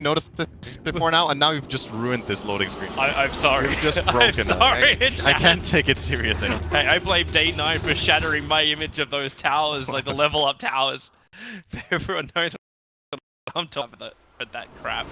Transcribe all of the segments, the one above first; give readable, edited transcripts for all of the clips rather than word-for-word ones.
noticed this before now, and now you've just ruined this loading screen. I'm sorry. You've just broken I'm sorry. it. I can't take it serious anymore. Hey, I blame Day9 for shattering my image of those towers, like the level up towers. Everyone knows I'm talking about that crap.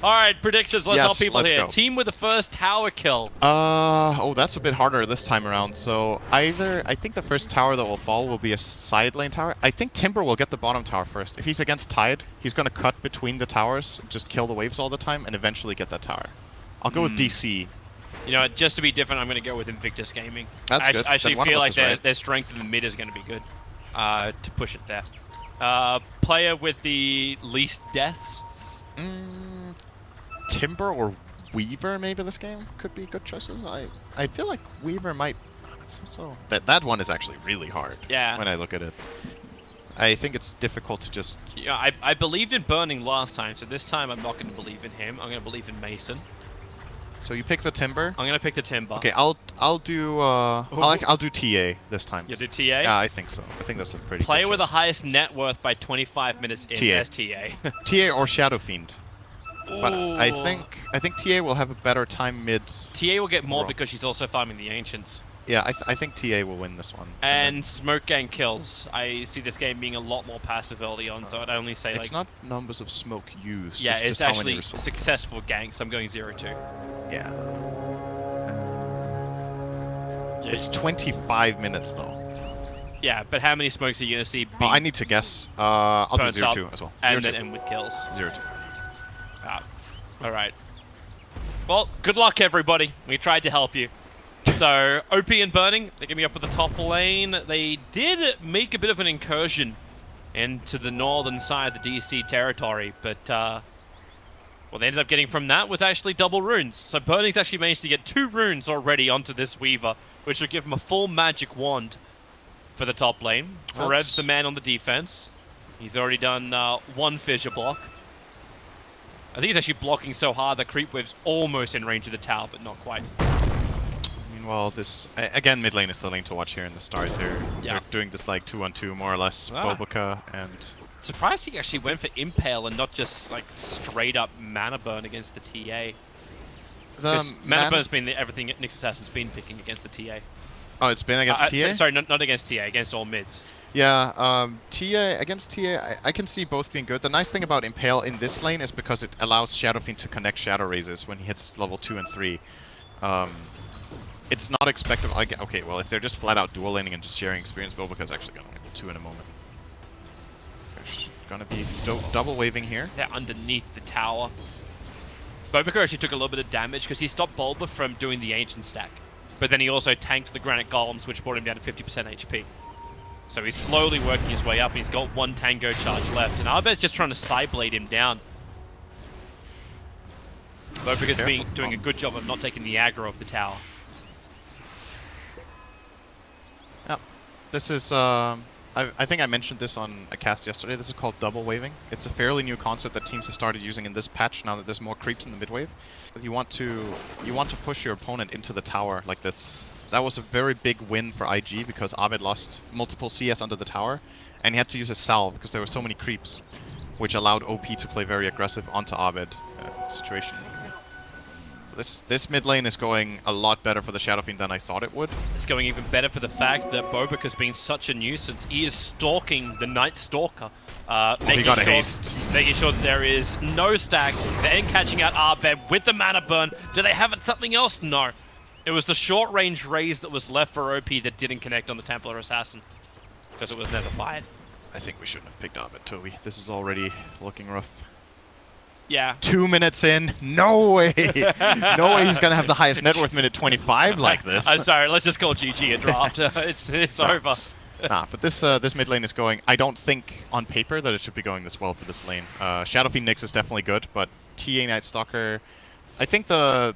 Alright, predictions. Let's help people here. Go. Team with the first tower kill. Oh, that's a bit harder this time around. So I think the first tower that will fall will be a side lane tower. I think Timber will get the bottom tower first. If he's against Tide, he's going to cut between the towers, just kill the waves all the time, and eventually get that tower. I'll go with DC. You know, just to be different, I'm going to go with Invictus Gaming. That's good. I actually feel like their strength in the mid is going to be good to push it there. Player with the least deaths. Timber or Weaver maybe this game could be good choices. I feel like Weaver might. That one is actually really hard. Yeah. When I look at it, I think it's difficult to just. Yeah, I believed in Burning last time, so this time I'm not going to believe in him. I'm going to believe in Mason. So you pick the Timber. I'm going to pick the Timber. Okay, I'll do I'll do TA this time. You do TA? Yeah, I think so. I think that's a pretty. Player good with the choice. highest net worth by 25 minutes in TA. as TA. TA or Shadow Fiend. But Ooh. I think TA will have a better time mid. TA will get more because she's also farming the Ancients. Yeah, I think TA will win this one. And Smoke Gang kills. I see this game being a lot more passive early on, so I'd only say it's not numbers of smoke used. Yeah, it's just actually successful ganks. I'm going 0-2. Yeah. It's 25 minutes though. Yeah, but how many smokes are you going to see? I need to guess. I'll do 0-2 as well. And then end with kills. 0-2. Alright. Well, good luck everybody. We tried to help you. So, OP and Burning, they're going to be up at the top lane. They did make a bit of an incursion into the northern side of the DC territory, but what they ended up getting from that was actually double runes. So Burning's actually managed to get 2 runes already onto this Weaver, which will give him a full magic wand for the top lane. Fareb's the man on the defense. He's already done 1 fissure block. I think he's actually blocking so hard that Creep Wave's almost in range of the tower, but not quite. Meanwhile, this again, mid lane is the lane to watch here in the start. They're doing this like 2-on-2 more or less. Bobica and. Surprised he actually went for Impale and not just like straight up Mana Burn against the TA. Mana Burn's been everything Nyx Assassin's been picking against the TA. Oh, it's been against TA? Sorry, not against TA, against all mids. Yeah, TA against TA, I can see both being good. The nice thing about Impale in this lane is because it allows Shadow Fiend to connect Shadow Razors when he hits level 2 and 3. It's not expected. Okay, well, if they're just flat out dual laning and just sharing experience, Bobica's actually going to level 2 in a moment. There's going to be double waving here. They're underneath the tower. Bobica actually took a little bit of damage because he stopped Bulba from doing the Ancient stack. But then he also tanked the Granite Golems, which brought him down to 50% HP. So he's slowly working his way up, and he's got 1 Tango charge left. And Arbet's just trying to Sideblade him down. Bobica's doing a good job of not taking the aggro of the tower. Yep. This is, I think I mentioned this on a cast yesterday. This is called double waving. It's a fairly new concept that teams have started using in this patch now that there's more creeps in the mid wave. You want to push your opponent into the tower like this. That was a very big win for IG because Abed lost multiple CS under the tower, and he had to use a salve because there were so many creeps, which allowed OP to play very aggressive onto Abed situation. This mid lane is going a lot better for the Shadow Fiend than I thought it would. It's going even better for the fact that Bobica's been such a nuisance. He is stalking the Night Stalker, making sure that there is no stacks, then catching out Abed with the Mana Burn. Do they have something else? No. It was the short-range raise that was left for OP that didn't connect on the Templar Assassin, because it was never fired. I think we shouldn't have picked Abed, Toby. This is already looking rough. Yeah. 2 minutes in, no way! No way he's gonna have the highest net worth minute 25 like this. I'm sorry, let's just call GG a draft. it's over. Nah, but this mid lane is going. I don't think on paper that it should be going this well for this lane. Shadow Fiend Nyx is definitely good, but TA Night Stalker, I think the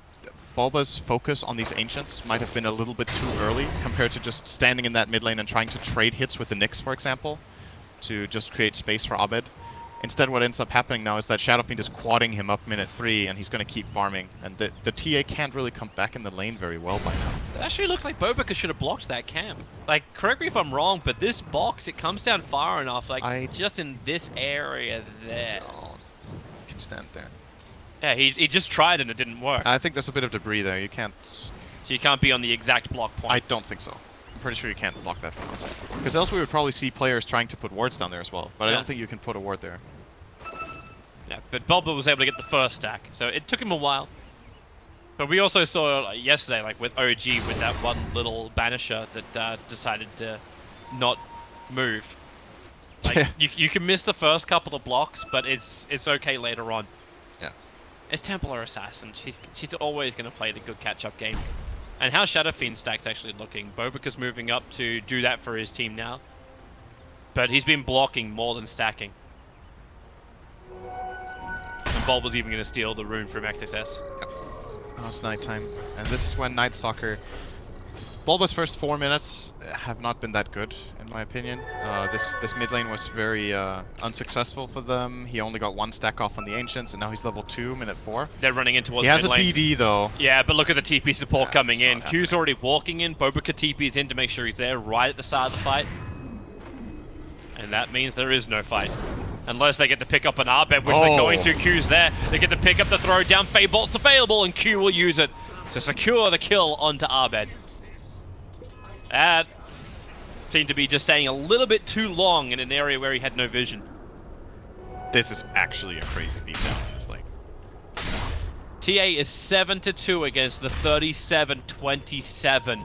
Bulba's focus on these Ancients might have been a little bit too early compared to just standing in that mid lane and trying to trade hits with the Nyx, for example, to just create space for Abed. Instead, what ends up happening now is that Shadow Fiend is quadding him up minute 3, and he's going to keep farming. And the TA can't really come back in the lane very well by now. It actually looked like Bobica should have blocked that camp. Like, correct me if I'm wrong, but this box, it comes down far enough, like, just in this area there. Oh, you can stand there. Yeah, he just tried and it didn't work. I think there's a bit of debris there. You can't... So you can't be on the exact block point. I don't think so. I'm pretty sure you can't block that from outside. Because else we would probably see players trying to put wards down there as well. But I don't think you can put a ward there. Yeah, but Bulba was able to get the first stack, so it took him a while. But we also saw yesterday, like with OG, with that one little banisher that decided to not move. Like you can miss the first couple of blocks, but it's okay later on. Yeah. It's Templar Assassin. She's always going to play the good catch-up game. And how Shadow Fiend stack's actually looking. Bobika's moving up to do that for his team now. But he's been blocking more than stacking. And Bulba's even going to steal the rune from XSS. Yep. Now it's nighttime. And this is when Night Stalker... Bulba's first 4 minutes have not been that good, in my opinion. This mid lane was very unsuccessful for them. He only got 1 stack off on the Ancients, and now he's level 2, minute 4. They're running in towards He has mid a lane. DD, though. Yeah, but look at the TP support coming in. not Q's already walking in. Bobika TP's in to make sure he's there right at the start of the fight. And that means there is no fight. Unless they get to pick up an Arbed, which they're going to. Q's there. They get to pick up the throw down. Fade Bolt's available, and Q will use it to secure the kill onto Arbed. That seemed to be just staying a little bit too long in an area where he had no vision. This is actually a crazy beatdown in this lane. TA is 7-2 against the 37-27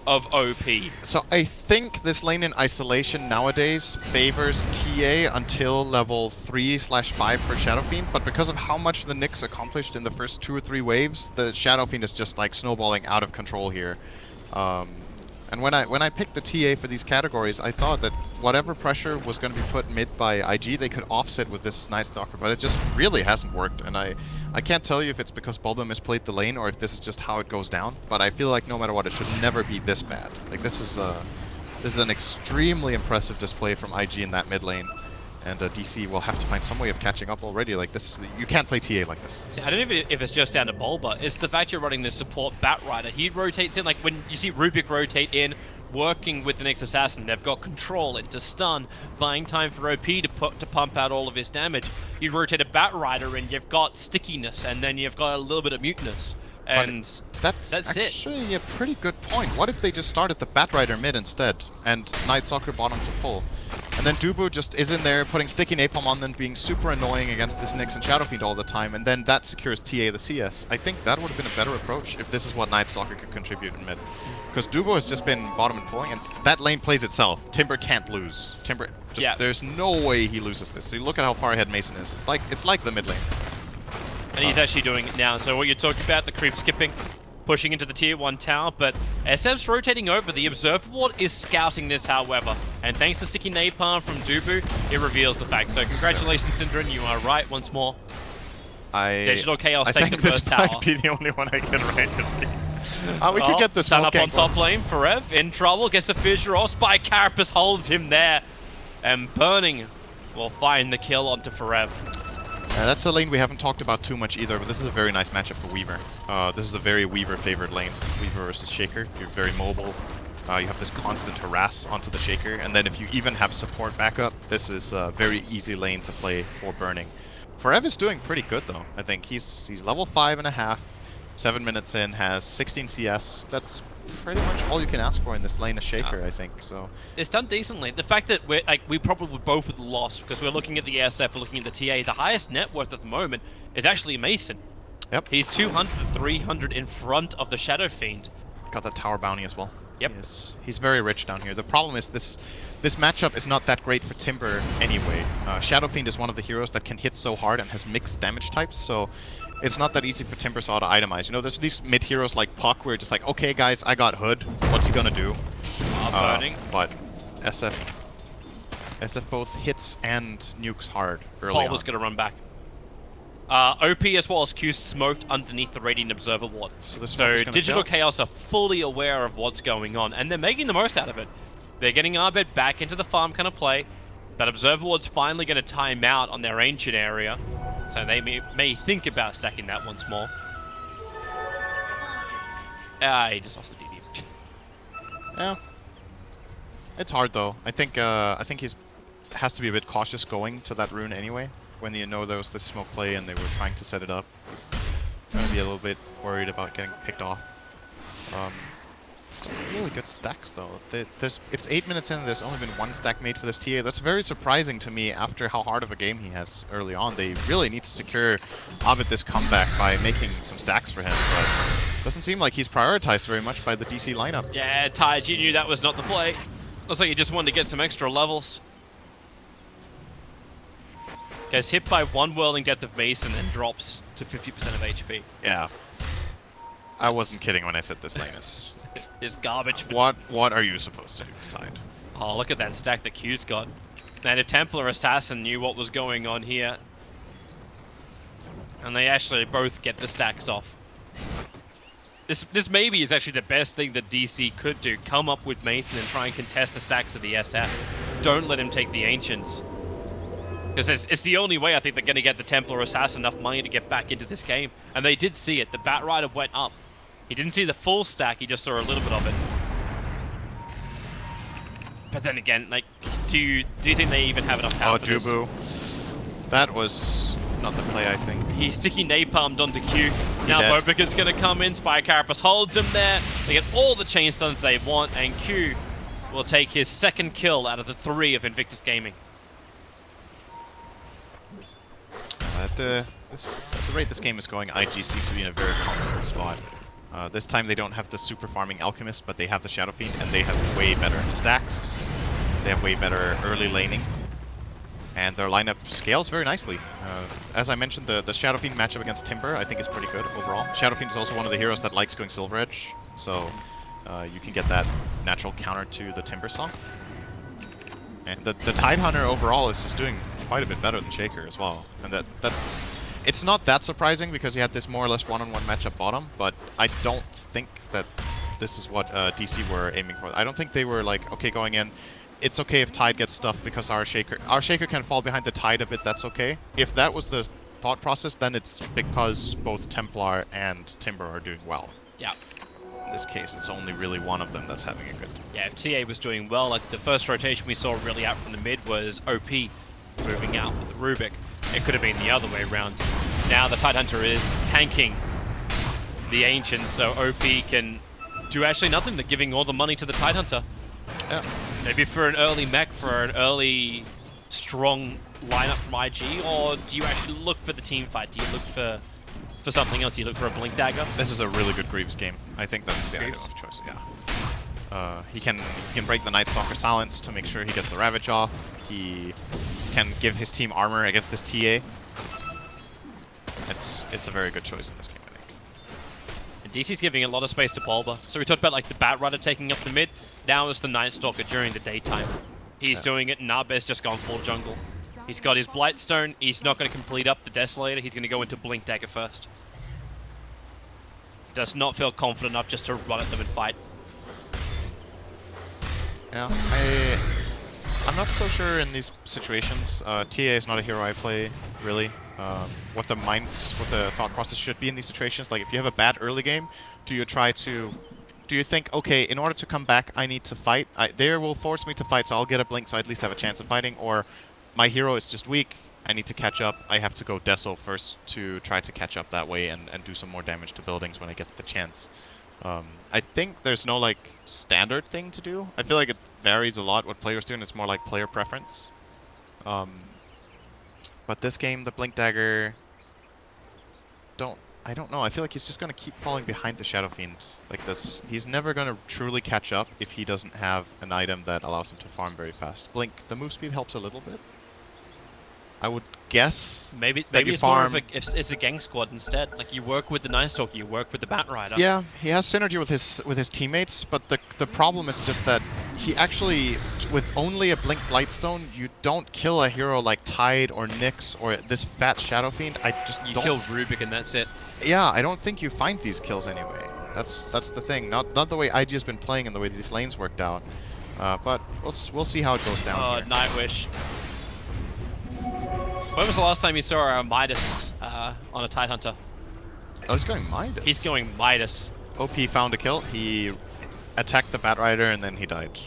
of OP. So I think this lane in isolation nowadays favors TA until level 3/5 for Shadow Fiend, but because of how much the Nyx accomplished in the first 2 or 3 waves, the Shadow Fiend is just like snowballing out of control here. And when I picked the TA for these categories, I thought that whatever pressure was going to be put mid by IG, they could offset with this Night Stalker, but it just really hasn't worked. And I can't tell you if it's because Bulba misplayed the lane or if this is just how it goes down, but I feel like no matter what, it should never be this bad. Like this is an extremely impressive display from IG in that mid lane. And DC will have to find some way of catching up already. Like this, you can't play TA like this. See, I don't know if it's just down to Bulba. It's the fact you're running this support Batrider. He rotates in, like when you see Rubik rotate in, working with the next assassin. They've got control into stun, buying time for OP to pump out all of his damage. You rotate a Batrider and you've got stickiness, and then you've got a little bit of muteness. And that's actually a pretty good point. What if they just started the Batrider mid instead, and Night Stalker bottom to pull? And then Dubu just is in there putting sticky napalm on them, being super annoying against this Nyx and Shadow Fiend all the time, and then that secures TA the CS. I think that would have been a better approach if this is what Night Stalker could contribute in mid. Because Dubu has just been bottom and pulling, and that lane plays itself. Timber can't lose. Timber, there's no way he loses this. So you look at how far ahead Mason is. It's like the mid lane. And he's actually doing it now. So what you're talking about, the creep skipping, pushing into the tier 1 tower, but SF's rotating over. The Observer Ward is scouting this, however. And thanks to Sticky Napalm from Dubu, it reveals the fact. So congratulations, Syndran, you are right once more. Digital Chaos take the first tower. I think this might be the only one I get right this week. We could get the stand up on top once. lane. Forev in trouble, gets the fissure off. Spy Carapace holds him there. And Burning will find the kill onto Forev. That's a lane we haven't talked about too much either, but this is a very nice matchup for Weaver. This is a very Weaver-favored lane. Weaver versus Shaker. You're very mobile. You have this constant harass onto the Shaker, and then if you even have support backup, this is a very easy lane to play for Burning. Forev is doing pretty good though. I think he's level 5.5, 7 minutes in, has 16 CS. That's pretty much all you can ask for in this lane of Shaker, I think. So it's done decently. The fact that we probably both would lost because we're looking at the SF, we're looking at the TA. The highest net worth at the moment is actually Mason. Yep. He's 200 to 300 in front of the Shadow Fiend. Got that tower bounty as well. Yep. He's very rich down here. The problem is this matchup is not that great for Timber anyway. Shadow Fiend is one of the heroes that can hit so hard and has mixed damage types, so it's not that easy for Timber Saw to itemize. You know, there's these mid heroes like Puck where you're just like, okay guys, I got Hood. What's he gonna do? Burning. But SF both hits and nukes hard early on. Paul was gonna run back. OP as well as Q smoked underneath the Radiant Observer Ward. So Digital Chaos are fully aware of what's going on, and they're making the most out of it. They're getting Arbed back into the farm kind of play. That Observer Ward's finally going to time out on their ancient area, so they may think about stacking that once more. He just lost the DD. Yeah. It's hard though. I think he's has to be a bit cautious going to that rune anyway. when you know there was this smoke play and they were trying to set it up. Was gonna be a little bit worried about getting picked off. Still really good stacks though. It's 8 minutes in and there's only been one stack made for this TA. That's very surprising to me after how hard of a game he has early on. They really need to secure Ovid this comeback by making some stacks for him, but doesn't seem like he's prioritized very much by the DC lineup. Yeah, Tide, you knew that was not the play. Looks like he just wanted to get some extra levels. Gets hit by one Whirling Death of Mason and drops to 50% of HP. Yeah. I wasn't kidding when I said this lane is garbage. What are you supposed to do this Tide? Oh, look at that stack that Q's got. And if Templar Assassin knew what was going on here, and they actually both get the stacks off. This maybe is actually the best thing that DC could do. Come up with Mason and try and contest the stacks of the SF. Don't let him take the Ancients. Because it's the only way I think they're going to get the Templar Assassin enough money to get back into this game. And they did see it. The Batrider went up. He didn't see the full stack, he just saw a little bit of it. But then again, like, do you think they even have enough power for this? Dubu. That was not the play, I think. He's sticky napalmed onto Q. Now Bobica's going to come in, Spire Carapace holds him there. They get all the chain stuns they want, and Q will take his second kill out of the 3 of Invictus Gaming. At the rate this game is going, IG seems to be in a very comfortable spot. This time they don't have the super farming Alchemist, but they have the Shadow Fiend, and they have way better stacks. They have way better early laning. And their lineup scales very nicely. As I mentioned, the Shadow Fiend matchup against Timber I think is pretty good overall. Shadow Fiend is also one of the heroes that likes going Silver Edge, so you can get that natural counter to the Timber song. And the Tidehunter overall is just doing quite a bit better than Shaker as well. And that's... It's not that surprising because he had this more or less one-on-one matchup bottom, but I don't think that this is what DC were aiming for. I don't think they were like, okay, going in, it's okay if Tide gets stuffed because our Shaker can fall behind the Tide a bit, that's okay. If that was the thought process, then it's because both Templar and Timber are doing well. Yeah. In this case, it's only really one of them that's having a good time. Yeah, if TA was doing well, like the first rotation we saw really out from the mid was OP moving out with the Rubik. It could have been the other way around. Now the Tidehunter is tanking the Ancient, so OP can do actually nothing. They're giving all the money to the Tidehunter. Yeah. Maybe for an early mech, for an early strong lineup from IG, or do you actually look for the team fight? Do you look for something else? Do you look for a Blink Dagger? This is a really good Greaves game. I think that's the item of choice, yeah. He can break the Night Stalker Silence to make sure he gets the Ravage off. He can give his team armor against this TA. It's a very good choice in this game, I think. And DC's giving a lot of space to Bulba. So we talked about like the Batrider taking up the mid. Now it's the Night Stalker during the daytime. He's doing it, and Nabe's just gone full jungle. He's got his Blightstone. He's not going to complete up the Desolator. He's going to go into Blink Dagger first. Does not feel confident enough just to run at them and fight. Yeah, I'm not so sure in these situations. TA is not a hero I play, really. What the thought process should be in these situations. Like, if you have a bad early game, do you think, okay, in order to come back, I need to fight? They will force me to fight, so I'll get a blink, so I at least have a chance of fighting. Or my hero is just weak, I need to catch up. I have to go Deso first to try to catch up that way and do some more damage to buildings when I get the chance. I think there's no, like, standard thing to do. I feel like it varies a lot what players do, and it's more like player preference. But this game, the Blink Dagger... I don't know. I feel like he's just going to keep falling behind the Shadow Fiend like this. He's never going to truly catch up if he doesn't have an item that allows him to farm very fast. Blink, the move speed helps a little bit. I would guess maybe it's more of it's a gang squad instead. Like, you work with the Night Stalker, you work with the Batrider. Yeah, he has synergy with his teammates, but the problem is just that he actually, with only a Blink Blightstone, you don't kill a hero like Tide or Nyx or this fat Shadow Fiend. You kill Rubik and that's it. Yeah, I don't think you find these kills anyway. That's the thing. Not the way IG has been playing and the way these lanes worked out. But we'll see how it goes down. Oh, Nightwish. When was the last time you saw a Midas on a Tidehunter? Oh, he's going Midas. He's going Midas. OP found a kill. He attacked the Batrider and then he died.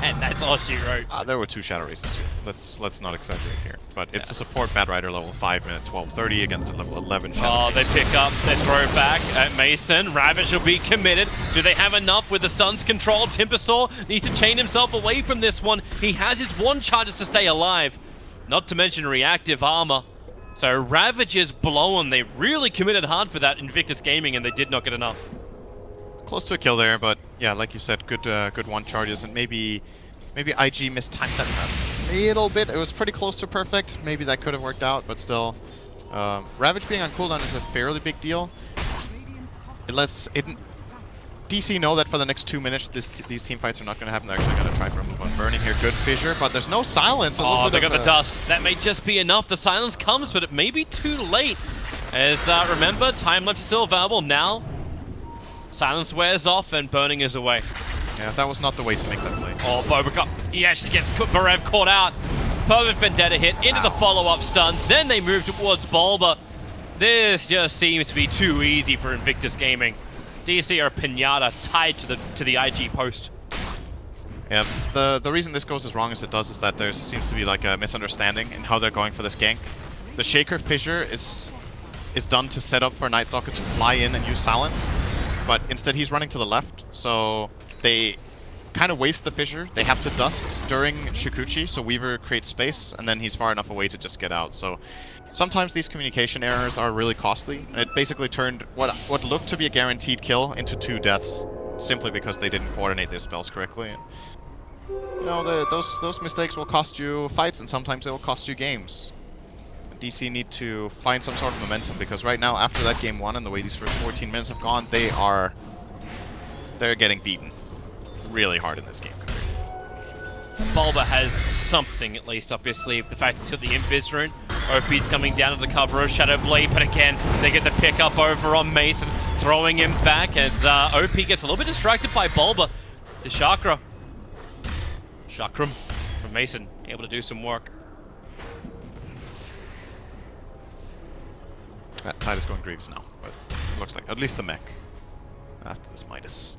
And that's all she wrote. There were 2 Shadow Races too. Let's not exaggerate here. But it's a support Bad Rider level 5 minute 12:30 against a level 11 Shadow. Oh, they pick up, they throw back at Mason. Ravage will be committed. Do they have enough with the Sun's control? Timbersaw needs to chain himself away from this one. He has his 1 charges to stay alive. Not to mention reactive armor. So Ravage is blown. They really committed hard for that Invictus Gaming, and they did not get enough. Close to a kill there, but yeah, like you said, good 1 charges, and maybe IG mistimed that a little bit. It was pretty close to perfect. Maybe that could have worked out, but still, Ravage being on cooldown is a fairly big deal. It lets DC know that for the next 2 minutes, these team fights are not going to happen. They're actually going to try for a move on Burning here. Good fissure, but there's no silence. Oh, they got the dust. That may just be enough. The silence comes, but it may be too late. As remember, time left still available now. Silence wears off and Burning is away. Yeah, that was not the way to make that play. Oh, Bobika. He actually gets Barev caught out. Perfect Vendetta hit into the follow-up stuns. Then they move towards Bulba. This just seems to be too easy for Invictus Gaming. DC are Pinata tied to the IG post. Yeah, the reason this goes as wrong as it does is that there seems to be like a misunderstanding in how they're going for this gank. The Shaker Fissure is done to set up for Night Stalker to fly in and use silence, but instead he's running to the left, so they kind of waste the fissure. They have to dust during Shikuchi, so Weaver creates space, and then he's far enough away to just get out. So sometimes these communication errors are really costly, and it basically turned what looked to be a guaranteed kill into 2 deaths, simply because they didn't coordinate their spells correctly. And, you know, those mistakes will cost you fights, and sometimes they will cost you games. DC need to find some sort of momentum, because right now, after that game 1 and the way these first 14 minutes have gone, they're getting beaten really hard in this game. Bulba has something at least up his sleeve. The fact he's got the Invis rune. OP's coming down to the cover of Shadow Blade, but again, they get the pick up over on Mason, throwing him back as OP gets a little bit distracted by Bulba. The Chakram from Mason, able to do some work. That tide is going Greaves now, but it looks like at least the mech after this Midas.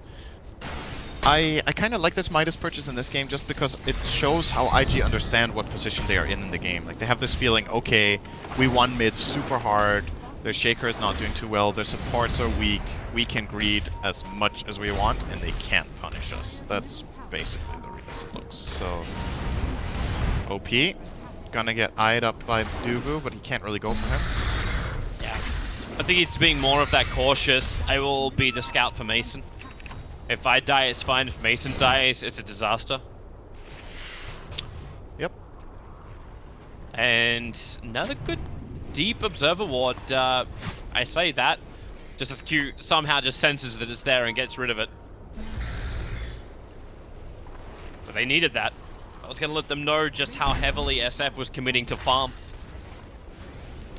I kind of like this Midas purchase in this game just because it shows how IG understand what position they are in the game. Like, they have this feeling, okay, we won mid super hard, their Shaker is not doing too well, their supports are weak, we can greed as much as we want, and they can't punish us. That's basically the reason it looks. So, OP, gonna get eyed up by Duvu, but he can't really go for him. Yeah, I think he's being more of that cautious. I will be the scout for Mason. If I die, it's fine. If Mason dies, it's a disaster. Yep. And another good deep observer ward. I say that just as Q somehow just senses that it's there and gets rid of it. So they needed that. I was going to let them know just how heavily SF was committing to farm.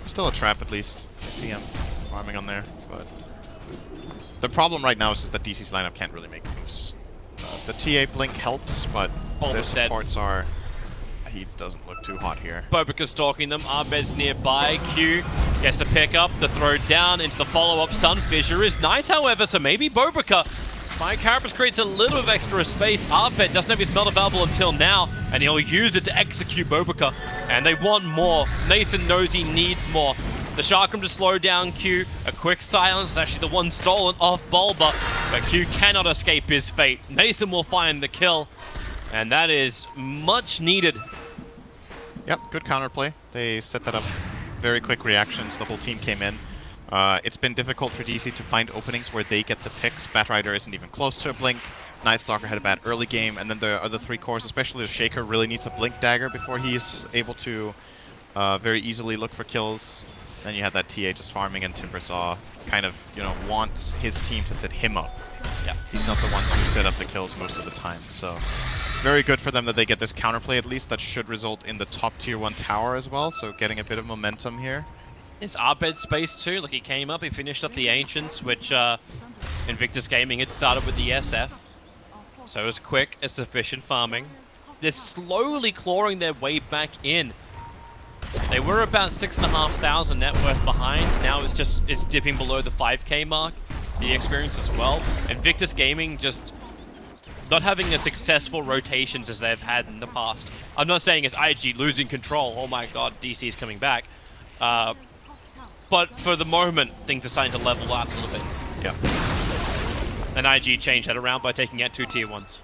Still a trap at least. I see him farming on there, but the problem right now is just that DC's lineup can't really make moves. The TA blink helps, but their supports are... He doesn't look too hot here. Bobika's stalking them. Arbed's nearby. Q gets the pick up, the throw down into the follow-up stun. Fissure is nice, however, so maybe Bobika. Spy Carapace creates a little bit of extra space. Arbed doesn't have his melt available until now, and he'll use it to execute Bobika. And they want more. Mason knows he needs more. The Chakram to slow down Q. A quick silence is actually the one stolen off Bulba, but Q cannot escape his fate. Mason will find the kill, and that is much needed. Yep, good counterplay. They set that up. Very quick reactions. The whole team came in. It's been difficult for DC to find openings where they get the picks. Batrider isn't even close to a blink. Night Stalker had a bad early game, and then the other 3 cores, especially the Shaker, really needs a blink dagger before he's able to very easily look for kills. Then you had that TA just farming, and Timbersaw kind of, you know, wants his team to set him up. Yeah, he's not the ones who set up the kills most of the time. So very good for them that they get this counterplay at least. That should result in the top tier 1 tower as well. So getting a bit of momentum here. It's Arbed space too. Like, he came up, he finished up the Ancients, which Invictus Gaming had started with the SF. So it was quick, it's efficient farming. They're slowly clawing their way back in. They were about 6,500 net worth behind. Now it's dipping below the 5K mark. The experience as well. Invictus Gaming just not having as successful rotations as they've had in the past. I'm not saying it's IG losing control. Oh my god, DC is coming back. But for the moment, things are starting to level up a little bit. Yeah. And IG changed that around by taking out 2 tier 1s.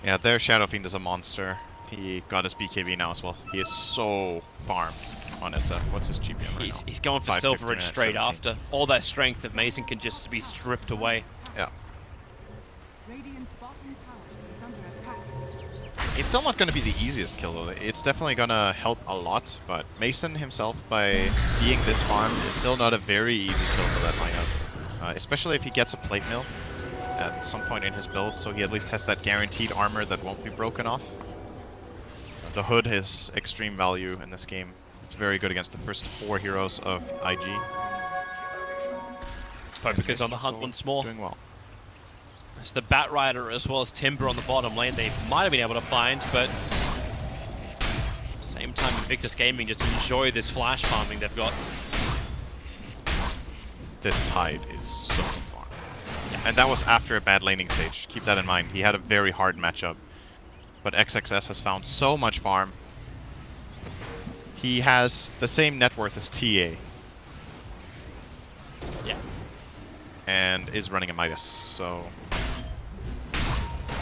Yeah, their Shadow Fiend is a monster. He got his BKB now as well. He is so farmed on SF. What's his GPM right now? He's going for 559 Silver Edge at straight 17. after. All that strength of Mason can just be stripped away. Yeah. Radiant's bottom tower is under attack. It's still not going to be the easiest kill though. It's definitely going to help a lot, but Mason himself, by being this farm, is still not a very easy kill for that lineup. Especially if he gets a plate mill at some point in his build, so he at least has that guaranteed armor that won't be broken off. The hood is extreme value in this game. It's very good against the first 4 heroes of IG. Poker's on the hunt once more. Doing well. It's the Bat Rider as well as Timber on the bottom lane they might have been able to find, but same time Invictus Gaming just enjoy this flash farming they've got. This Tide is so farm. Yeah. And that was after a bad laning stage. Keep that in mind. He had a very hard matchup. But XXS has found so much farm. He has the same net worth as TA. Yeah. And is running a Midas, so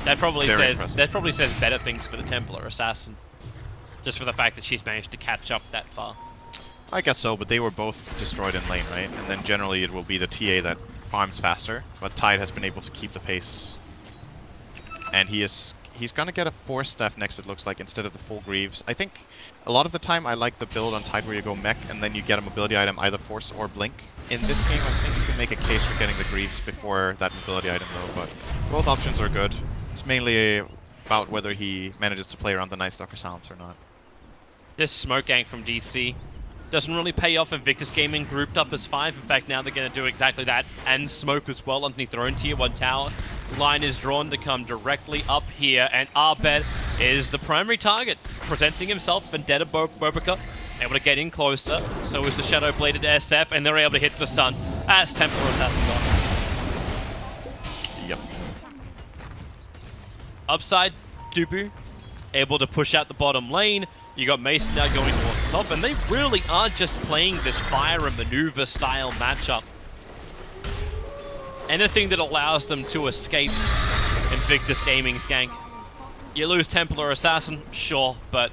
That probably very says impressive. better things for the Templar Assassin. Just for the fact that she's managed to catch up that far. I guess so, but they were both destroyed in lane, right? And then generally it will be the TA that farms faster, but Tide has been able to keep the pace. And he's gonna get a Force Staff next, it looks like, instead of the full Greaves. I think a lot of the time I like the build on Tide where you go mech and then you get a mobility item, either Force or Blink. In this game, I think you can make a case for getting the Greaves before that mobility item though, but both options are good. It's mainly about whether he manages to play around the Night Stalker Silence or not. This smoke gank from DC doesn't really pay off. Invictus Gaming grouped up as 5. In fact, now they're going to do exactly that and smoke as well underneath their own tier 1 tower. Line is drawn to come directly up here, and Abed is the primary target, presenting himself. Vendetta Bobica able to get in closer. So is the Shadow Bladed SF, and they're able to hit the stun as Templar Assassin got. Yep. Upside, Dubu able to push out the bottom lane. You got Mason now going towards the top, and they really are just playing this fire and maneuver style matchup. Anything that allows them to escape Invictus Gaming's gank. You lose Templar Assassin, sure, but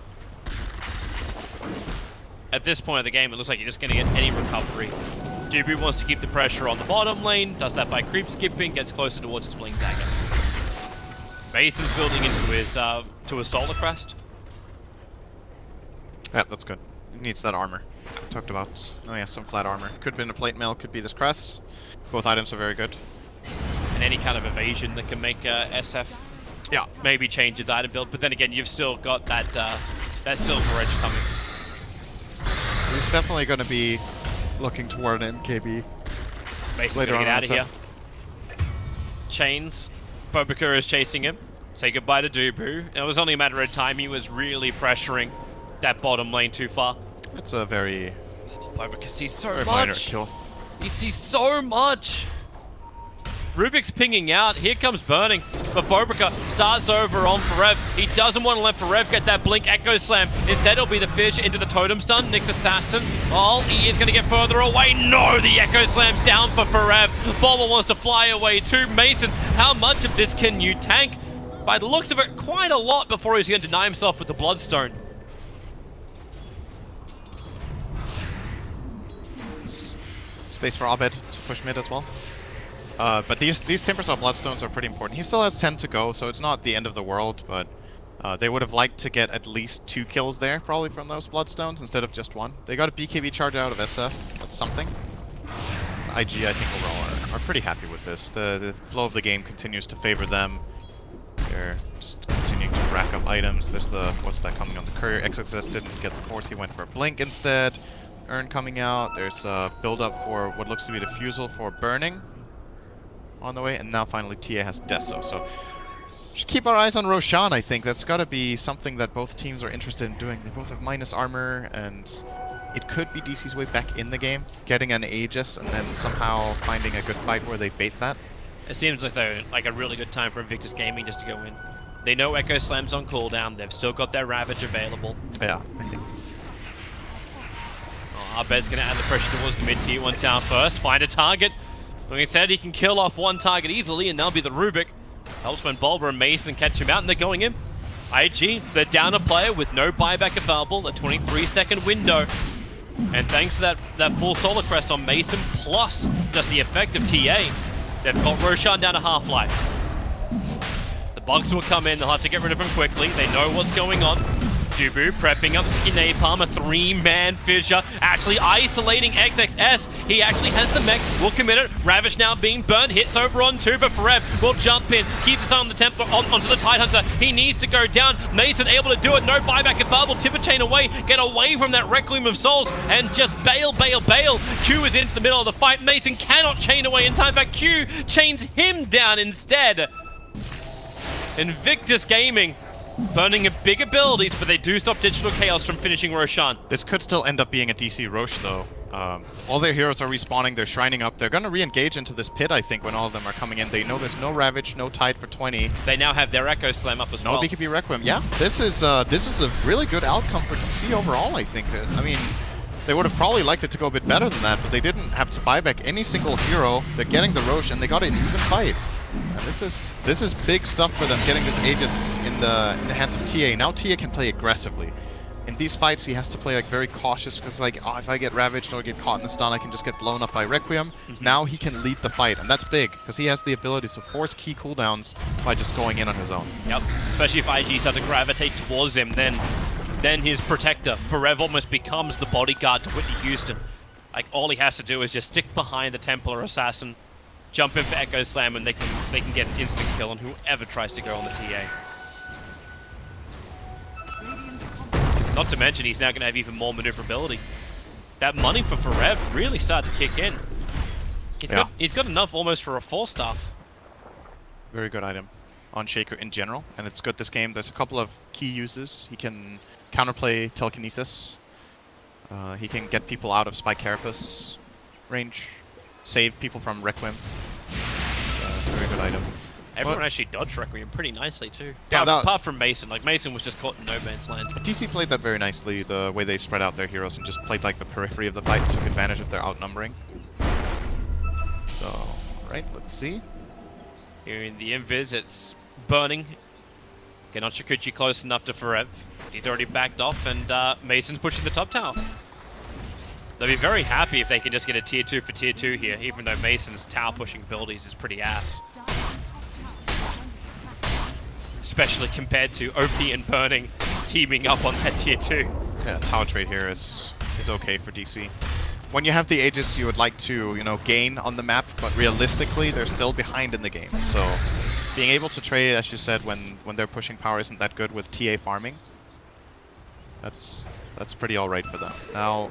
at this point of the game, it looks like you're just going to get any recovery. Dubu wants to keep the pressure on the bottom lane, does that by creep skipping, gets closer towards his Blink Dagger. Mason's building into his Solar Crest. Yeah, that's good. He needs that armor. Talked about, oh yeah, some flat armor. Could have been a plate mail, could be this crest. Both items are very good. And any kind of evasion that can make SF maybe change its item build. But then again, you've still got that Silver Edge coming. He's definitely going to be looking toward an MKB. Mason's later gonna on get out of here. Chains. Bobica is chasing him. Say goodbye to Dubu. It was only a matter of time. He was really pressuring that bottom lane too far. It's a very Bobica sees so minor much. kill. He sees so much. Rubik's pinging out. Here comes Burning. But Bobica starts over on Forev. He doesn't want to let Forev get that Blink Echo Slam. Instead, it'll be the fish into the Totem Stun. Nyx Assassin. Oh, he is going to get further away. No, the Echo Slam's down for Forev. Bulma wants to fly away to Mason. How much of this can you tank? By the looks of it, quite a lot before he's going to deny himself with the Bloodstone. Space for Abed to push mid as well. But these Timbersaw Bloodstones are pretty important. He still has 10 to go, so it's not the end of the world, but they would have liked to get at least 2 kills there, probably from those Bloodstones, instead of just 1. They got a BKB charge out of SF. That's something. IG, I think, overall are pretty happy with this. The flow of the game continues to favor them. They're just continuing to rack up items. There's the, what's that coming on the courier? XXS didn't get the Force, he went for a Blink instead. Urn coming out. There's a build up for what looks to be the Fusel for Burning on the way, and now finally TA has Deso. So just keep our eyes on Roshan, I think. That's got to be something that both teams are interested in doing. They both have minus armor, and it could be DC's way back in the game, getting an Aegis and then somehow finding a good fight where they bait that. It seems like though like a really good time for Invictus Gaming just to go in. They know Echo Slam's on cooldown. They've still got their Ravage available. Yeah, I think. Abed's going to add the pressure towards the mid-tier 1 tower first. Find a target. Like I said, he can kill off one target easily, and that'll be the Rubik. Helps when Bulber and Mason catch him out, and they're going in. IG, they're down a player with no buyback available, a 23-second window. And thanks to that full Solar Crest on Mason, plus just the effect of TA, they've got Roshan down to half-life. The bugs will come in, they'll have to get rid of him quickly. They know what's going on. Dubu prepping up to Napalm, a 3-man fissure, actually isolating XXS. He actually has the mech, will commit it. Ravish now being burned, hits over on 2, but Forev will jump in, keeps his eye on the Templar, onto the Tidehunter. He needs to go down. Mason able to do it, no buyback available. Tipper chain away, get away from that Requiem of Souls, and just bail. Q is into the middle of the fight. Mason cannot chain away in time, but Q chains him down instead. Invictus Gaming burning a big abilities, but they do stop Digital Chaos from finishing Roshan. This could still end up being a DC Roche, though. All their heroes are respawning, they're shrining up. They're going to re-engage into this pit, I think, when all of them are coming in. They know there's no Ravage, no Tide for 20. They now have their Echo Slam up as No well. BKB Requiem. Yeah, this is a really good outcome for DC overall, I think. I mean, they would have probably liked it to go a bit better than that, but they didn't have to buy back any single hero. They're getting the Roche, and they got an even fight. And this is big stuff for them, getting this Aegis in the hands of TA. Now TA can play aggressively. In these fights, he has to play like very cautious because like, oh, if I get ravaged or get caught in the stun, I can just get blown up by Requiem. Now he can lead the fight, and that's big because he has the ability to force key cooldowns by just going in on his own. Yep, especially if IG start to gravitate towards him, then his protector, Forever, almost becomes the bodyguard to Whitney Houston. Like, all he has to do is just stick behind the Templar Assassin, jump in for Echo Slam, and they can get an instant kill on whoever tries to go on the TA. Not to mention, he's now going to have even more maneuverability. That money for Forev really started to kick in. He's got enough almost for a 4-staff. Very good item on Shaker in general, and it's good this game. There's a couple of key uses. He can counterplay Telekinesis. He can get people out of Spike Carapace range, save people from Requiem. Very good item. Everyone actually dodged Requiem pretty nicely too. Yeah, apart from Mason. Like, Mason was just caught in no man's land. TC played that very nicely, the way they spread out their heroes and just played like the periphery of the fight, took advantage of their outnumbering. So, right, let's see. Here in the Invis, it's burning. Cannot Shikuchi close enough to Forev. He's already backed off, and Mason's pushing the top tower. They'll be very happy if they can just get a tier 2 for tier 2 here, even though Mason's tower pushing abilities is pretty ass. Especially compared to OP and Burning teaming up on that tier 2. Yeah, tower trade here is okay for DC. When you have the Aegis, you would like to, you know, gain on the map, but realistically, they're still behind in the game. So being able to trade, as you said, when their pushing power isn't that good with TA farming, that's pretty alright for them. Now,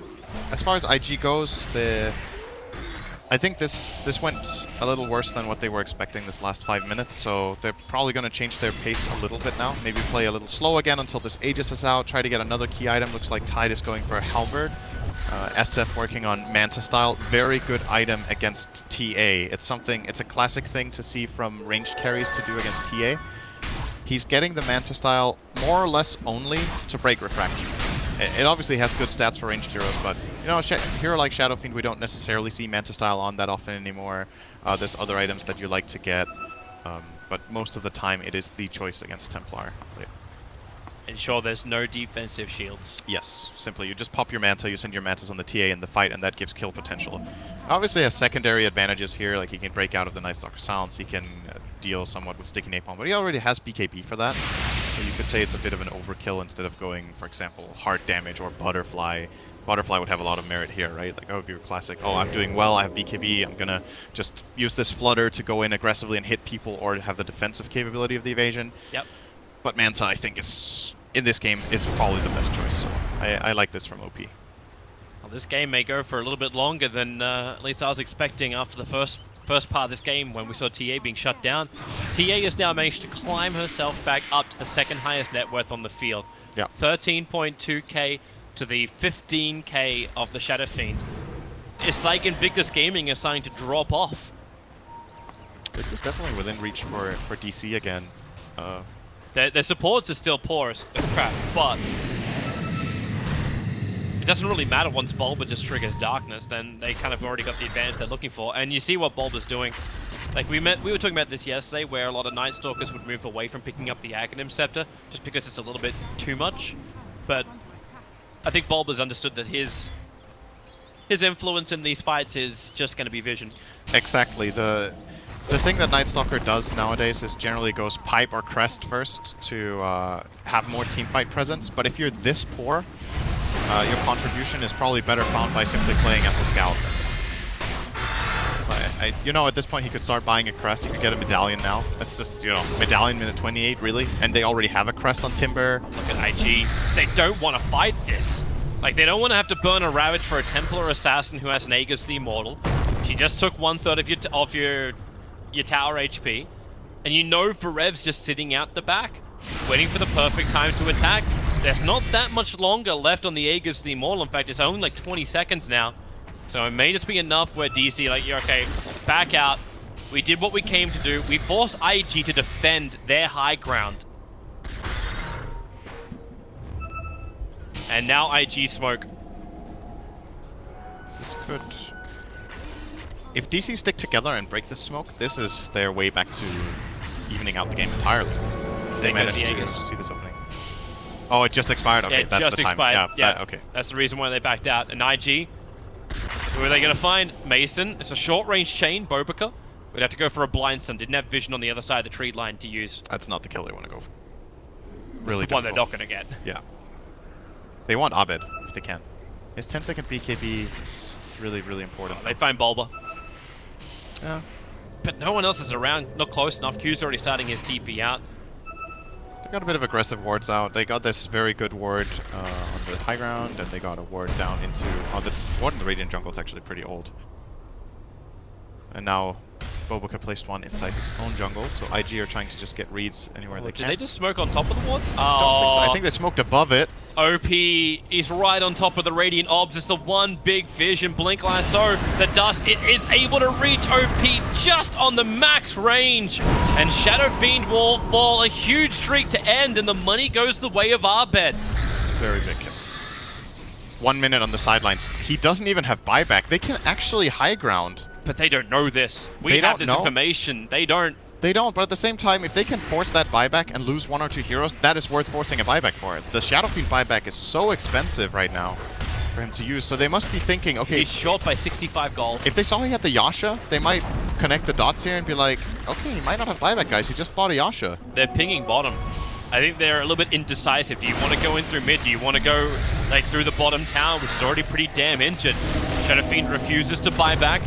as far as IG goes, I think this went a little worse than what they were expecting this last 5 minutes, so they're probably going to change their pace a little bit now. Maybe play a little slow again until this Aegis is out, try to get another key item. Looks like Tide is going for a Halberd. SF working on Manta style. Very good item against TA. It's a classic thing to see from ranged carries to do against TA. He's getting the Manta style more or less only to break Refraction. It obviously has good stats for ranged heroes, but you know, hero like Shadow Fiend, we don't necessarily see Manta style on that often anymore. There's other items that you like to get, but most of the time it is the choice against Templar. Ensure there's no defensive shields. Yes, simply you just pop your Manta, you send your Mantas on the TA in the fight, and that gives kill potential. Obviously has secondary advantages here, like he can break out of the Night Stalker Silence, he can deal somewhat with Sticky Napalm, but he already has BKB for that. So you could say it's a bit of an overkill instead of going, for example, hard damage or Butterfly. Butterfly would have a lot of merit here, right? Like, that would be your classic, oh, I'm doing well, I have BKB, I'm gonna just use this Flutter to go in aggressively and hit people or have the defensive capability of the evasion. Yep. But Manta, I think, in this game, is probably the best choice, so I like this from OP. Well, this game may go for a little bit longer than at least I was expecting after the first part of this game when we saw TA being shut down. TA has now managed to climb herself back up to the second highest net worth on the field. Yeah. 13.2k to the 15k of the Shadow Fiend. It's like Invictus Gaming is starting to drop off. This is definitely within reach for DC again. Their supports are still poor as crap, but it doesn't really matter once Bulba just triggers Darkness, then they kind of already got the advantage they're looking for. And you see what Bulba's doing. Like, we were talking about this yesterday, where a lot of Night Stalkers would move away from picking up the Aghanim Scepter, just because it's a little bit too much. But I think Bulba's understood that his influence in these fights is just going to be vision. Exactly. The thing that Night Stalker does nowadays is generally goes pipe or crest first to have more teamfight presence. But if you're this poor, your contribution is probably better found by simply playing as a scout. So you know, at this point he could start buying a crest. He could get a medallion now. That's just, you know, medallion minute 28 really. And they already have a crest on Timber. Look at IG. They don't want to fight this. Like, they don't want to have to burn a Ravage for a Templar Assassin who has an Aegis the Immortal. She just took 1/3 of your tower HP. And you know Varev's just sitting out the back, waiting for the perfect time to attack. There's not that much longer left on the Aegis the Immortal. In fact, it's only like 20 seconds now. So it may just be enough where DC, like, you're okay, back out. We did what we came to do. We forced IG to defend their high ground. And now IG smoke. This could... If DC stick together and break this smoke, this is their way back to evening out the game entirely. They managed to see this opening. Oh, it just expired? Okay, yeah, that's just the time. Expired. Yeah, okay. That's the reason why they backed out. And IG, who are they going to find? Mason. It's a short-range chain, Bobica. We'd have to go for a blind stun. Didn't have vision on the other side of the tree line to use. That's not the kill they want to go for. Really the one they're not going to get. Yeah. They want Abed, if they can. His 10-second BKB is really, really important. Oh, they find Bulba. Yeah. But no one else is around, not close enough. Q's already starting his TP out. They got a bit of aggressive wards out. They got this very good ward on the high ground, and they got a ward down into... Oh, the ward in the Radiant jungle is actually pretty old. And now Bobica placed one inside his own jungle, so IG are trying to just get reads anywhere they can. Did they just smoke on top of the ward? I don't think so. I think they smoked above it. OP is right on top of the Radiant Obs. It's the one big vision blink line. So the dust, it is able to reach OP just on the max range. And Shadow Fiend will fall, a huge streak to end, and the money goes the way of Abed. Very big kill. 1 minute on the sidelines. He doesn't even have buyback. They can actually high ground. But they don't know this. We have this information. They don't. They don't, but at the same time, if they can force that buyback and lose 1 or 2 heroes, that is worth forcing a buyback for it. The Shadow Fiend buyback is so expensive right now for him to use, so they must be thinking, okay... He's short by 65 gold. If they saw he had the Yasha, they might connect the dots here and be like, okay, he might not have buyback, guys, he just bought a Yasha. They're pinging bottom. I think they're a little bit indecisive. Do you want to go in through mid? Do you want to go like through the bottom tower, which is already pretty damn injured? Shadow Fiend refuses to buy back.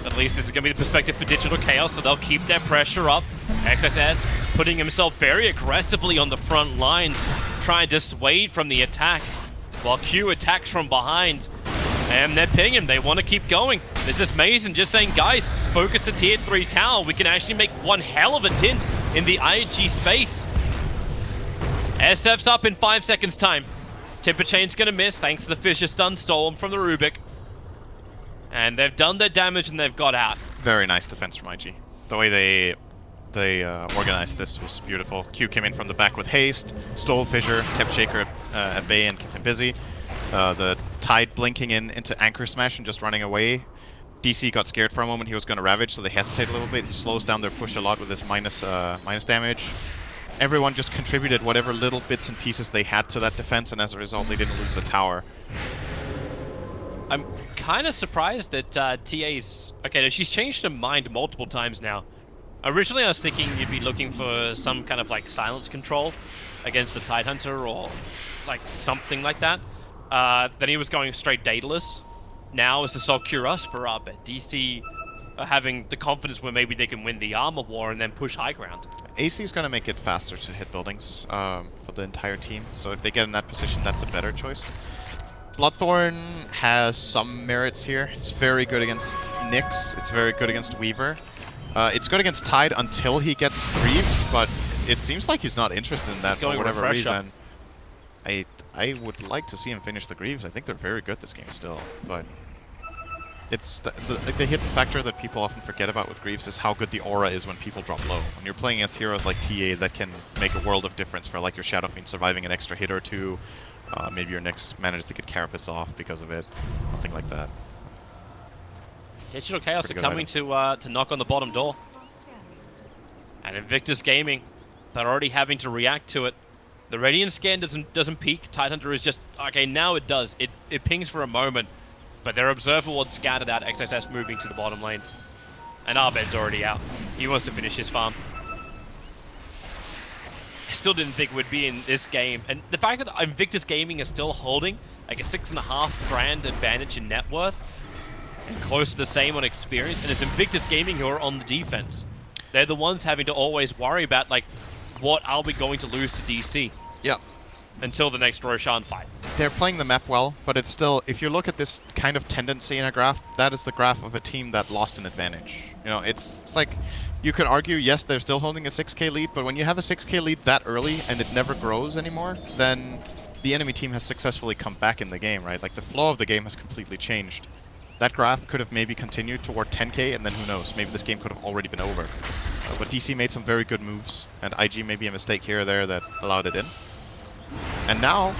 At least this is going to be the perspective for Digital Chaos, so they'll keep their pressure up. XXS putting himself very aggressively on the front lines, trying to dissuade from the attack, while Q attacks from behind. And they're pinging. They want to keep going. This is Mason just saying, guys, focus the tier 3 tower. We can actually make one hell of a tint in the IG space. SF's up in 5 seconds time. Timber Chain's going to miss thanks to the Fissure stun stolen from the Rubik. And they've done their damage and they've got out. Very nice defense from IG. The way they organized this was beautiful. Q came in from the back with haste, stole Fissure, kept Shaker at bay and kept him busy. The Tide blinking into Anchor Smash and just running away. DC got scared for a moment. He was going to Ravage, so they hesitate a little bit. He slows down their push a lot with his minus damage. Everyone just contributed whatever little bits and pieces they had to that defense, and as a result, they didn't lose the tower. I'm kind of surprised that TA's... Okay, no, she's changed her mind multiple times now. Originally, I was thinking you'd be looking for some kind of, like, silence control against the Tidehunter or, like, something like that. Then he was going straight dataless. Now is the Sulcurus for Abed. DC having the confidence where maybe they can win the armor war and then push high ground. AC is going to make it faster to hit buildings for the entire team, so if they get in that position, that's a better choice. Bloodthorn has some merits here. It's very good against Nyx. It's very good against Weaver. It's good against Tide until he gets Greaves, but it seems like he's not interested in that for whatever reason. I would like to see him finish the Greaves. I think they're very good this game still, but it's the hidden factor that people often forget about with Greaves is how good the aura is when people drop low. When you're playing as heroes like TA that can make a world of difference for like your Shadow Fiend surviving an extra hit or two, maybe your Nyx manages to get Carapace off because of it, nothing like that. Digital Chaos are Pretty good coming to knock on the bottom door. And Invictus Gaming, they're already having to react to it. The Radiant scan doesn't peak. Tidehunter is just, okay, now it does. It pings for a moment, but their Observer Ward scattered out, XSS moving to the bottom lane. And Abed's already out. He wants to finish his farm. I still didn't think it would be in this game. And the fact that Invictus Gaming is still holding like a 6.5 grand advantage in net worth, and close to the same on experience, and it's Invictus Gaming who are on the defense. They're the ones having to always worry about, like, what are we going to lose to DC? Yeah. Until the next Roshan fight. They're playing the map well, but it's still, if you look at this kind of tendency in a graph, that is the graph of a team that lost an advantage. You know, it's like, you could argue, yes, they're still holding a 6k lead, but when you have a 6k lead that early and it never grows anymore, then the enemy team has successfully come back in the game, right? Like, the flow of the game has completely changed. That graph could have maybe continued toward 10k, and then who knows, maybe this game could have already been over. But DC made some very good moves, and IG maybe a mistake here or there that allowed it in. And now,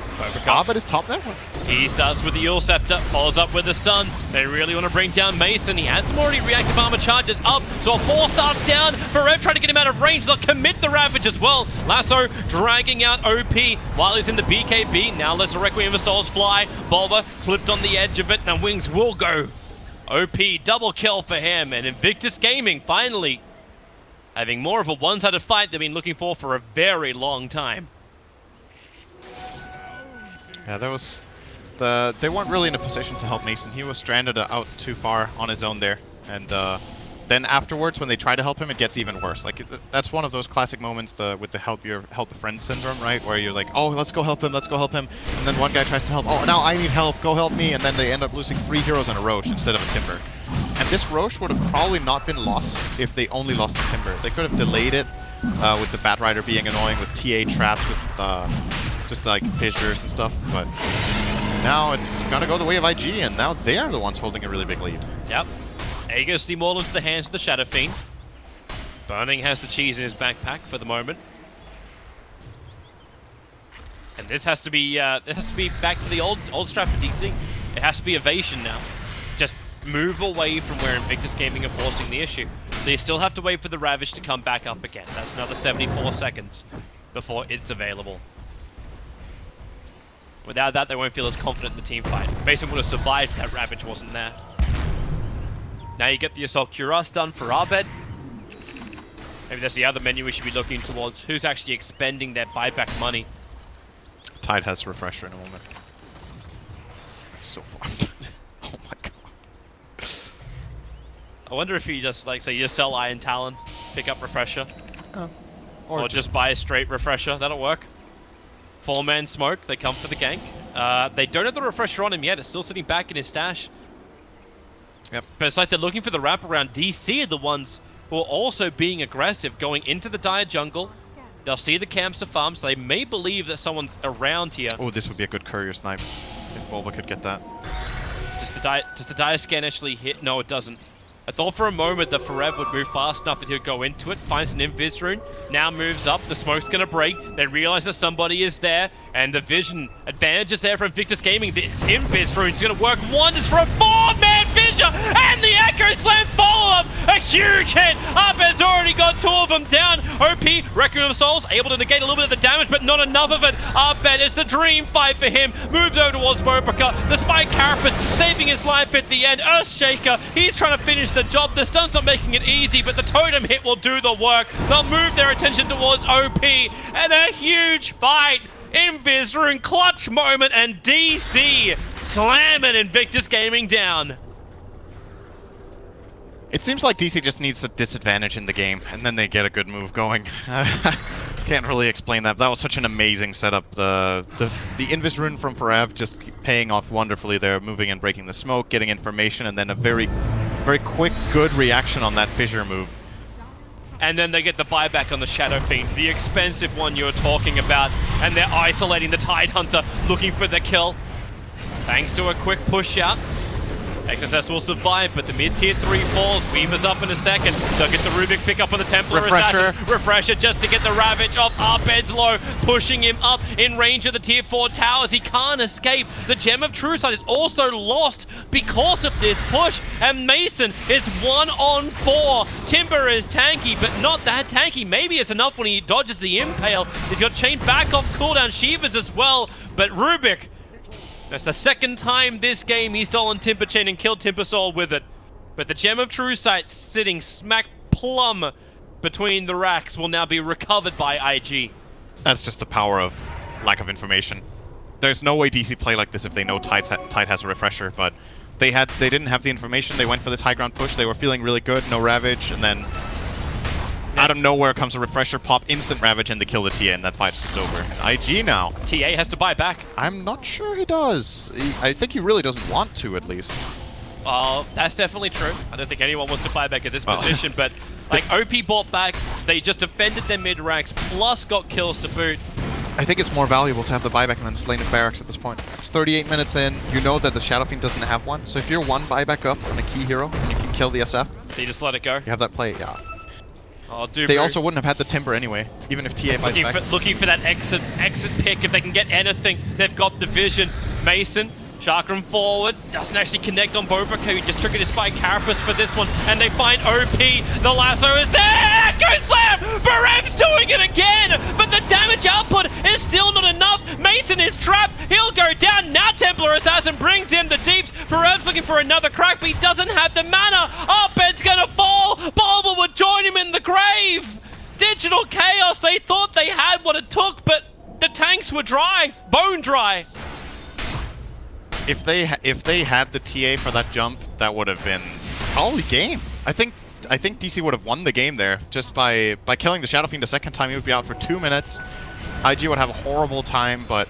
Abed is top there. He starts with the Eul Scepter, follows up with the stun. They really want to bring down Mason. He had some already reactive armor charges up, so a 4-star's down. Farev trying to get him out of range. They'll commit the Ravage as well. Lasso dragging out OP while he's in the BKB. Now lets the Requiem for Souls fly. Bulba clipped on the edge of it, and Wings will go. OP, double kill for him, and Invictus Gaming finally having more of a one-sided fight they've been looking for a very long time. Yeah, that was they weren't really in a position to help Mason. He was stranded out too far on his own there, and then afterwards, when they try to help him, it gets even worse. Like that's one of those classic moments with the help a friend syndrome, right? Where you're like, oh, let's go help him, and then one guy tries to help. Oh, now I need help. Go help me, and then they end up losing 3 heroes on a Roche instead of a Timber. And this Roche would have probably not been lost if they only lost the Timber. They could have delayed it with the Batrider being annoying, with TA traps, with just like fissures and stuff, but now it's gonna go the way of IG, and now they are the ones holding a really big lead. Yep. Aegis steamrolled into the hands of the Shadow Fiend. Burning has the cheese in his backpack for the moment. And this has to be back to the old strat for DC. It has to be evasion now. Just move away from where Invictus Gaming are forcing the issue. They still have to wait for the Ravage to come back up again. That's another 74 seconds before it's available. Without that, they won't feel as confident in the team fight. Mason would have survived if that Ravage wasn't there. Now you get the Assault Cuirass done for Abed. Maybe that's the other menu we should be looking towards. Who's actually expending their buyback money? Tide has Refresher in a moment. So farmed. Oh my god. I wonder if you just, like, say, you just sell Iron Talon, pick up Refresher. Oh. Or just buy a straight Refresher. That'll work. 4-man smoke, they come for the gank. They don't have the Refresher on him yet. It's still sitting back in his stash. Yep. But it's like they're looking for the wraparound. DC are the ones who are also being aggressive, going into the dire jungle. They'll see the camps of farms. So they may believe that someone's around here. Oh, this would be a good courier snipe if Bulba could get that. Does the dire scan actually hit? No, it doesn't. I thought for a moment that Farev would move fast enough that he would go into it, finds an Invis rune, now moves up, the smoke's gonna break, they realize that somebody is there, and the vision advantage is there from Invictus Gaming. This Invis rune is gonna work wonders for a 4-man fissure, and the Echo Slam follow-up! A huge hit! Abed's already got 2 of them down. OP, Requiem of Souls, able to negate a little bit of the damage, but not enough of it. Abed, it's the dream fight for him, moves over towards Mobica, despite Carapace saving his life at the end. Earthshaker, he's trying to finish the job. The stun's not making it easy, but the totem hit will do the work. They'll move their attention towards OP, and a huge fight. Invis rune clutch moment, and DC slamming Invictus Gaming down. It seems like DC just needs a disadvantage in the game, and then they get a good move going. Can't really explain that, but that was such an amazing setup. The Invis rune from Farev just paying off wonderfully there, moving and breaking the smoke, getting information, and then a very quick, good reaction on that fissure move. And then they get the buyback on the Shadow Fiend, the expensive one you were talking about, and they're isolating the Tidehunter, looking for the kill. Thanks to a quick push out, XSS will survive, but the mid-tier 3 falls. Weaver's up in a second. They'll get the Rubik pick up on the Templar Refresher. Assassin. Refresher just to get the Ravage off Arped's low, pushing him up in range of the tier 4 towers. He can't escape. The Gem of True Sight is also lost because of this push, and Mason is 1-on-4. Timber is tanky, but not that tanky. Maybe it's enough when he dodges the Impale. He's got chained back off cooldown. Shivas as well, but Rubik, that's the second time this game he's stolen Timber Chain and killed Timbersaw with it. But the Gem of True Sight sitting smack plumb between the racks will now be recovered by IG. That's just the power of lack of information. There's no way DC play like this if they know Tide has a refresher, but they didn't have the information. They went for this high ground push. They were feeling really good, no Ravage, and then out of nowhere comes a refresher, pop, instant Ravage, and they kill the TA, and that fight's just over. And IG now. TA has to buy back. I'm not sure he does. I think he really doesn't want to, at least. That's definitely true. I don't think anyone wants to buy back at this position, but like OP bought back, they just defended their mid ranks, plus got kills to boot. I think it's more valuable to have the buyback than just lane of barracks at this point. It's 38 minutes in, you know that the Shadow Fiend doesn't have one, so if you're one buyback up on a key hero and you can kill the SF, so you just let it go. you have that play, yeah. Oh, they also wouldn't have had the Timber anyway, even if TA buys back. Looking for that exit pick. If they can get anything, they've got the vision. Mason, Chakram forward, doesn't actually connect on Bobrika, who just triggered his spike Carapace for this one, and they find OP. The lasso is there! Go slam! Barem's doing it again! But the damage output is still not enough. Mason is trapped. He'll go down. Now Templar Assassin brings in the deeps. Barem's looking for another crack, but he doesn't have the mana. Arped's gonna fall. Bulba would join him in the grave. Digital Chaos, they thought they had what it took, but the tanks were dry. Bone dry. If they had the TA for that jump, that would have been probably game. I think DC would have won the game there just by killing the Shadow Fiend a second time. He would be out for 2 minutes. IG would have a horrible time, but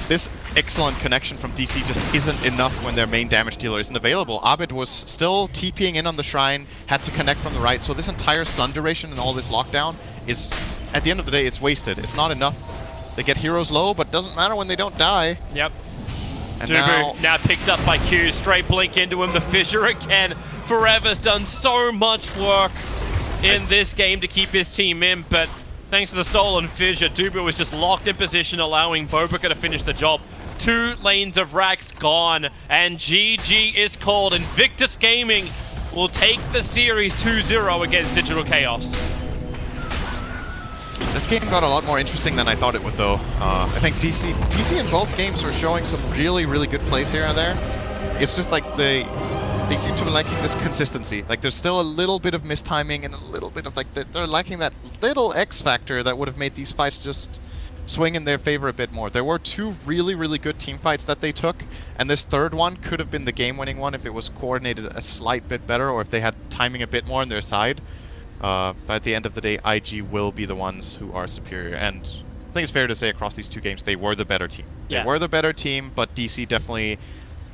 this excellent connection from DC just isn't enough when their main damage dealer isn't available. Abed was still TPing in on the Shrine, had to connect from the right, so this entire stun duration and all this lockdown is, at the end of the day, it's wasted. It's not enough. They get heroes low, but doesn't matter when they don't die. Yep. And Dubu now picked up by Q, straight blink into him, the fissure again. Forever's done so much work in this game to keep his team in, but thanks to the stolen fissure, Dubu was just locked in position, allowing Bobrika to finish the job. 2 lanes of racks gone, and GG is called. Invictus Gaming will take the series 2-0 against Digital Chaos. This game got a lot more interesting than I thought it would, though. I think DC in both games are showing some really, really good plays here and there. It's just like they seem to be lacking this consistency. Like there's still a little bit of mistiming and a little bit of they're lacking that little X factor that would have made these fights just swing in their favor a bit more. There were 2 really, really good team fights that they took, and this third one could have been the game-winning one if it was coordinated a slight bit better or if they had timing a bit more on their side. But at the end of the day, IG will be the ones who are superior. And I think it's fair to say across these 2 games, they were the better team. Yeah. They were the better team, but DC definitely...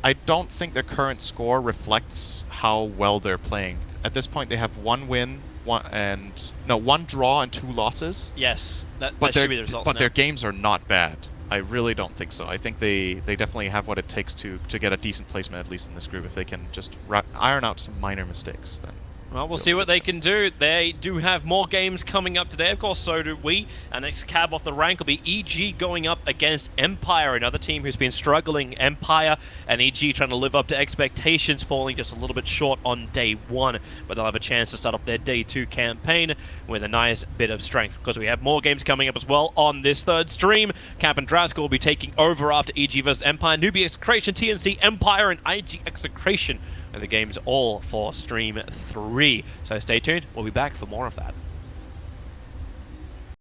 I don't think their current score reflects how well they're playing. At this point, they have 1 win, 1 draw and 2 losses. Yes, that But should be the results But now. their games are not bad. I really don't think so. I think they definitely have what it takes to get a decent placement, at least in this group. If they can just iron out some minor mistakes, then... Well, we'll see what they can do. They do have more games coming up today. Of course, so do we. Our next cab off the rank will be EG going up against Empire, another team who's been struggling. Empire and EG trying to live up to expectations, falling just a little bit short on day 1. But they'll have a chance to start off their day 2 campaign with a nice bit of strength, because we have more games coming up as well on this 3rd stream. Cap and Draskell will be taking over after EG vs Empire, Newbie Execration, TNC, Empire, and IG Execration. And the game's all for Stream 3. So stay tuned. We'll be back for more of that.